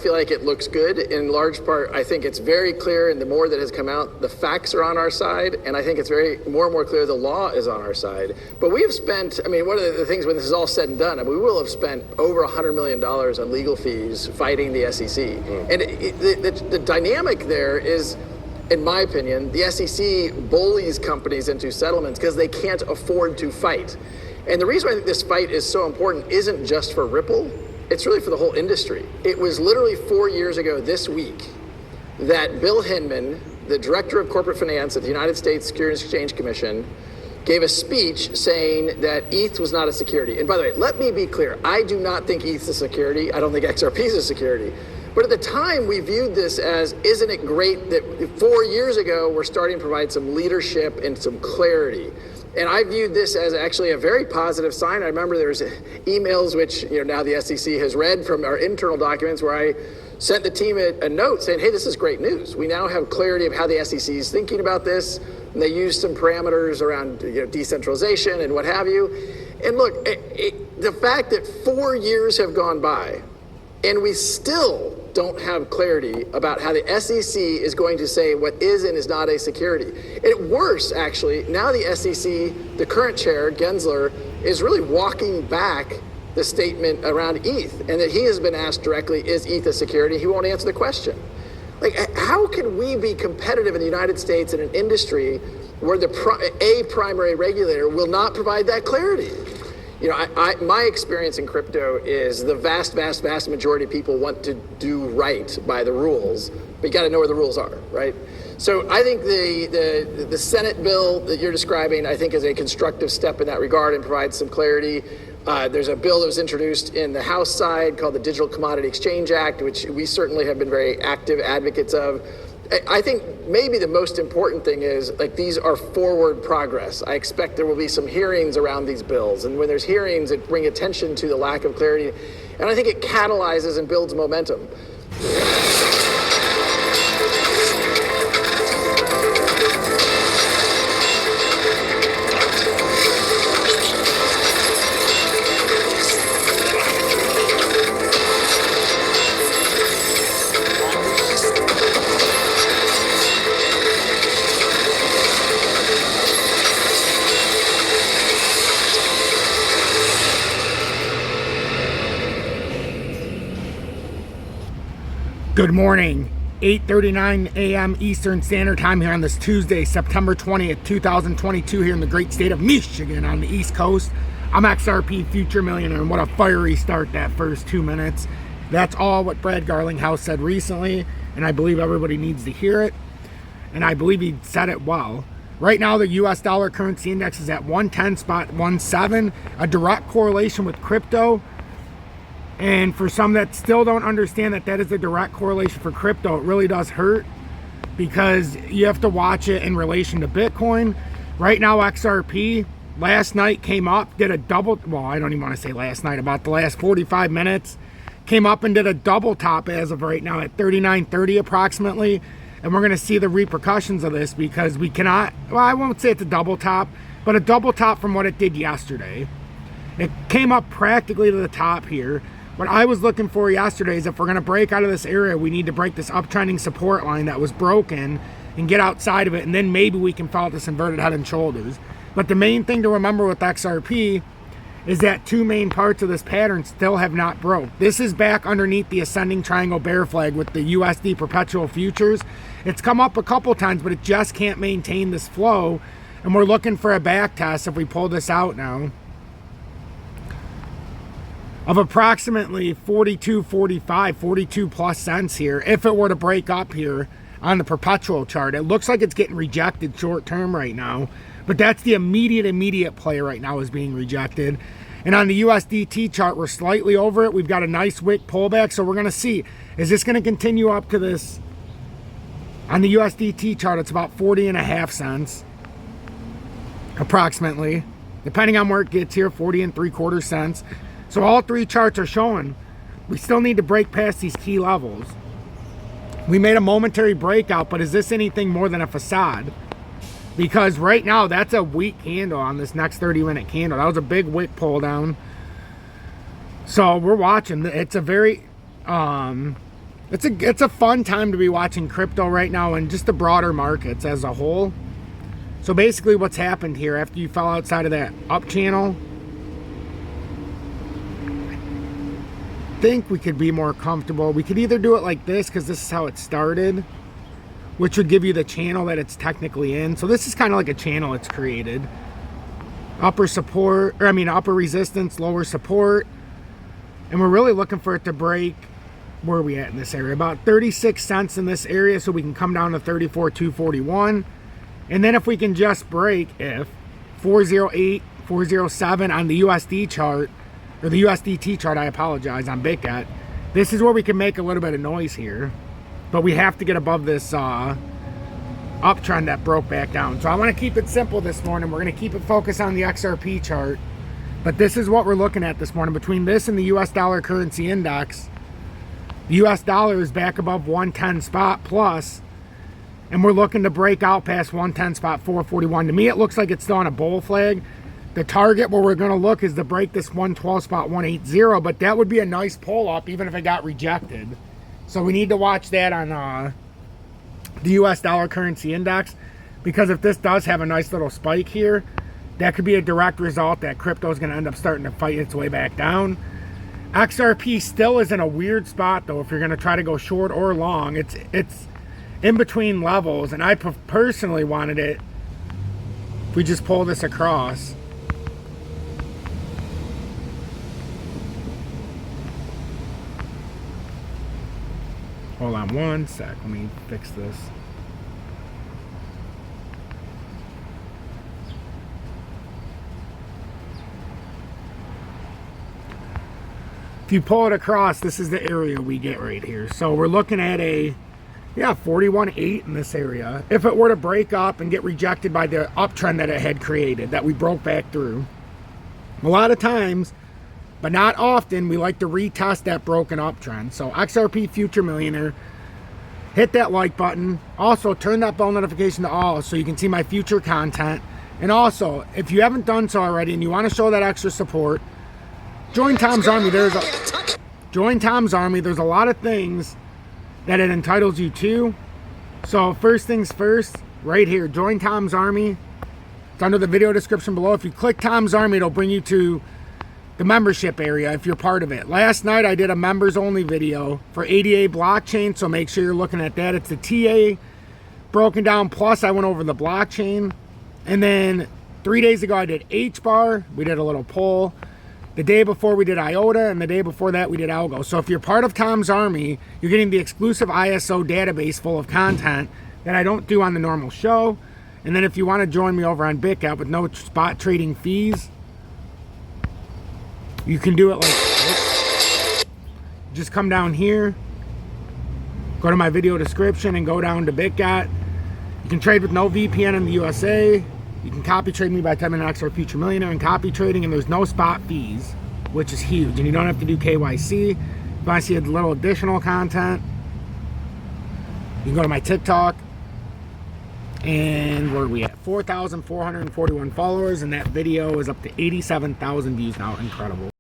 I feel like it looks good. In large part, I think it's very clear, and the more that has come out, the facts are on our side, and I think it's more and more clear the law is on our side. But we have spent, I mean, one of the things when this is all said and done, I mean, we will have spent over $100 million on legal fees fighting the SEC. And the dynamic there is, in my opinion, the SEC bullies companies into settlements because they can't afford to fight. And the reason I think this fight is so important isn't just for Ripple, it's really for the whole industry. It was literally 4 years ago this week that Bill Hinman, the director of corporate finance at the United States Securities and Exchange Commission, gave a speech saying that ETH was not a security. And by the way, let me be clear, I do not think ETH is a security. I don't think XRP is a security. But at the time, we viewed this as, isn't it great that 4 years ago, we're starting to provide some leadership and some clarity. And I viewed this as actually a very positive sign. I remember there was emails, which now the SEC has read from our internal documents, where I sent the team a note saying, hey, this is great news. We now have clarity of how the SEC is thinking about this. And they used some parameters around decentralization and what have you. And look, the fact that 4 years have gone by and we still don't have clarity about how the SEC is going to say what is and is not a security. And worse, actually, now the SEC, the current chair, Gensler, is really walking back the statement around ETH, and that he has been asked directly, is ETH a security? He won't answer the question. Like, how can we be competitive in the United States in an industry where a primary regulator will not provide that clarity? My experience in crypto is the vast majority of people want to do right by the rules, but you got to know where the rules are, right? So I think the Senate bill that you're describing, I think, is a constructive step in that regard and provides some clarity. There's a bill that was introduced in the House side called the Digital Commodity Exchange Act, which we certainly have been very active advocates of. I think maybe the most important thing is, like, these are forward progress. I expect there will be some hearings around these bills. And when there's hearings, it brings attention to the lack of clarity. And I think it catalyzes and builds momentum. Good morning, 8:39 a.m. Eastern Standard Time here on this Tuesday, September 20th, 2022 here in the great state of Michigan on the East Coast. I'm XRP Future Millionaire, and what a fiery start that first 2 minutes. That's all what Brad Garlinghouse said recently, and I believe everybody needs to hear it, and I believe he said it well. Right now, the U.S. dollar currency index is at 110.17, a direct correlation with crypto. And for some that still don't understand that is a direct correlation for crypto, it really does hurt, because you have to watch it in relation to Bitcoin. Right now, XRP last night came up, did a double, well, I don't even want to say last night, about the last 45 minutes, came up and did a double top as of right now at 39.30 approximately. And we're going to see the repercussions of this, because we cannot, well, I won't say it's a double top, but a double top from what it did yesterday. It came up practically to the top here. What I was looking for yesterday is, if we're going to break out of this area, we need to break this uptrending support line that was broken and get outside of it, and then maybe we can follow this inverted head and shoulders. But the main thing to remember with XRP is that two main parts of this pattern still have not broke. This is back underneath the ascending triangle bear flag with the USD perpetual futures. It's come up a couple times, but it just can't maintain this flow, and we're looking for a back test if we pull this out now of approximately 42 plus cents here, if it were to break up here on the perpetual chart. It looks like it's getting rejected short term right now, but that's the immediate play right now, is being rejected. And on the USDT chart, we're slightly over it. We've got a nice wick pullback, so we're going to see, is this going to continue up to this? On the USDT chart, it's about 40.5 cents approximately, depending on where it gets here, 40.75 cents. So all three charts are showing we still need to break past these key levels. We made a momentary breakout, but is this anything more than a facade? Because right now, that's a weak candle on this next 30-minute candle. That was a big wick pull down. So we're watching. It's a very It's a fun time to be watching crypto right now and just the broader markets as a whole. So basically what's happened here after you fell outside of that up channel, I think we could be more comfortable. We could either do it like this because this is how it started, which would give you the channel that it's technically in. So this is kind of like a channel it's created. Upper support, or I mean upper resistance, lower support. And we're really looking for it to break, where are we at in this area? About 36 cents in this area, so we can come down to 34,241. And then if we can just break, if 408, 407 on the USD chart, or the USDT chart, I apologize, on BitGet, this is where we can make a little bit of noise here. But we have to get above this uptrend that broke back down. So I want to keep it simple this morning. We're going to keep it focused on the XRP chart. But this is what we're looking at this morning. Between this and the US dollar currency index, the US dollar is back above 110 spot plus. And we're looking to break out past 110 spot 441. To me, it looks like it's still on a bull flag. The target where we're going to look is to break this 112 spot 180. But that would be a nice pull up even if it got rejected. So we need to watch that on the US dollar currency index, because if this does have a nice little spike here, that could be a direct result that crypto is going to end up starting to fight its way back down. XRP still is in a weird spot though. If you're going to try to go short or long, it's in between levels, and I personally wanted it, if we just pull this across, hold on one sec, let me fix this. If you pull it across, this is the area we get right here. So we're looking at a 41.8 in this area. If it were to break up and get rejected by the uptrend that it had created, that we broke back through. A lot of times, but not often, we like to retest that broken uptrend. So XRP Future Millionaire, hit that like button. Also, turn that bell notification to all so you can see my future content. And also, if you haven't done so already and you want to show that extra support, join Tom's Army. Join Tom's Army. There's a lot of things that it entitles you to. So first things first, right here, join Tom's Army. It's under the video description below. If you click Tom's Army, it'll bring you to the membership area if you're part of it. Last night I did a members only video for ADA blockchain, so make sure you're looking at that. It's the TA broken down, plus I went over the blockchain. And then 3 days ago I did HBAR. We did a little poll. The day before we did IOTA, and the day before that we did Algo. So if you're part of Tom's Army, you're getting the exclusive ISO database full of content that I don't do on the normal show. And then if you want to join me over on BitGet with no spot trading fees, you can do it like this. Just come down here, go to my video description and go down to BitGet. You can trade with no VPN in the USA. You can copy trade me by typing in XR Future Millionaire and copy trading, and there's no spot fees, which is huge. And you don't have to do KYC. If you want to see a little additional content, you can go to my TikTok. And where are we at? 4,441 followers, and that video is up to 87,000 views now. Incredible.